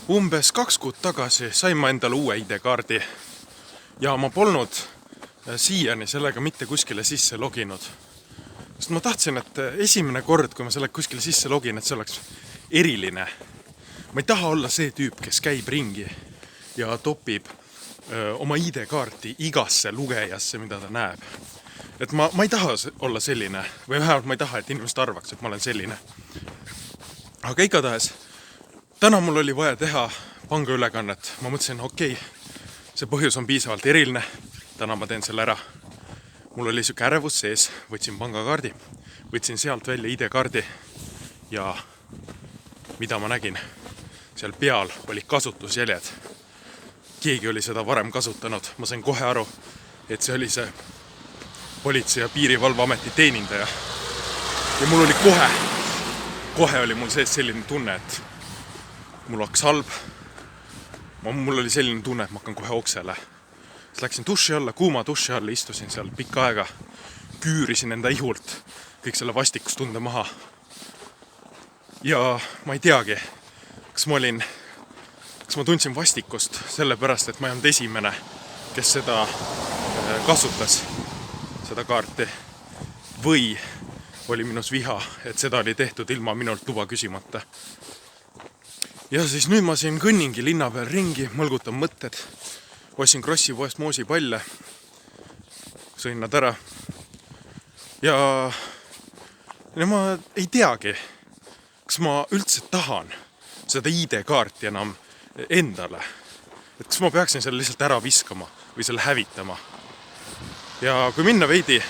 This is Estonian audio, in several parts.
Umbes 2 kuud tagasi sain ma endale uue ID-kaardi ja ma polnud siiani sellega mitte kuskile sisse loginud. Sest ma tahtsin, et esimene kord, kui ma sellega kuskile sisse login, et see oleks eriline. Ma ei taha olla see tüüp, kes käib ringi ja topib oma ID-kaarti igasse lugejasse, mida ta näeb. Et ma ei taha olla selline, või vähemalt ma ei taha, et inimesed arvaks, et ma olen selline. Aga igatahes, täna mul oli vaja teha pangaülekannet. Ma mõtlesin, okei, see põhjus on piisavalt eriline. Täna ma teen selle ära. Mul oli siuke ärevus sees, võtsin pangakaardi, võtsin sealt välja ID-kaardi ja mida ma nägin? Seal peal oli kasutusjäljed. Keegi oli seda varem kasutanud. Ma sain kohe aru, et see oli see Politsei- ja Piirivalveameti teenindaja. Ja mul oli kohe oli mul sees selline tunne, et mul hakkas halb. Mul oli selline tunne, et ma hakkan kohe oksele. Siis läksin duši alla, kuuma duši alla, istusin seal pikka aega, küürisin enda ihult kõik selle vastikustunde maha. Ja ma ei teagi, kas ma tundsin vastikust sellepärast, et ma ei olnud esimene, kes seda kasutas, seda kaarti, või oli minus viha, et seda oli tehtud ilma minult luba küsimata. Ja siis nüüd ma siin kõnningi linna peal ringi, mõlgutan mõtted, ostsin Krossi poest moosipalle, sõin nad ära ja ma ei teagi, kas ma üldse tahan seda ID-kaarti enam endale. Et kas ma peaksin selle lihtsalt ära viskama või selle hävitama. Ja kui minna veidi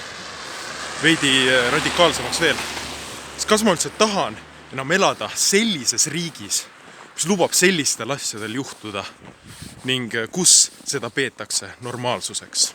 radikaalsemaks veel, siis kas ma üldse tahan enam elada sellises riigis, mis lubab sellistel asjadel juhtuda ning kus seda peetakse normaalsuseks.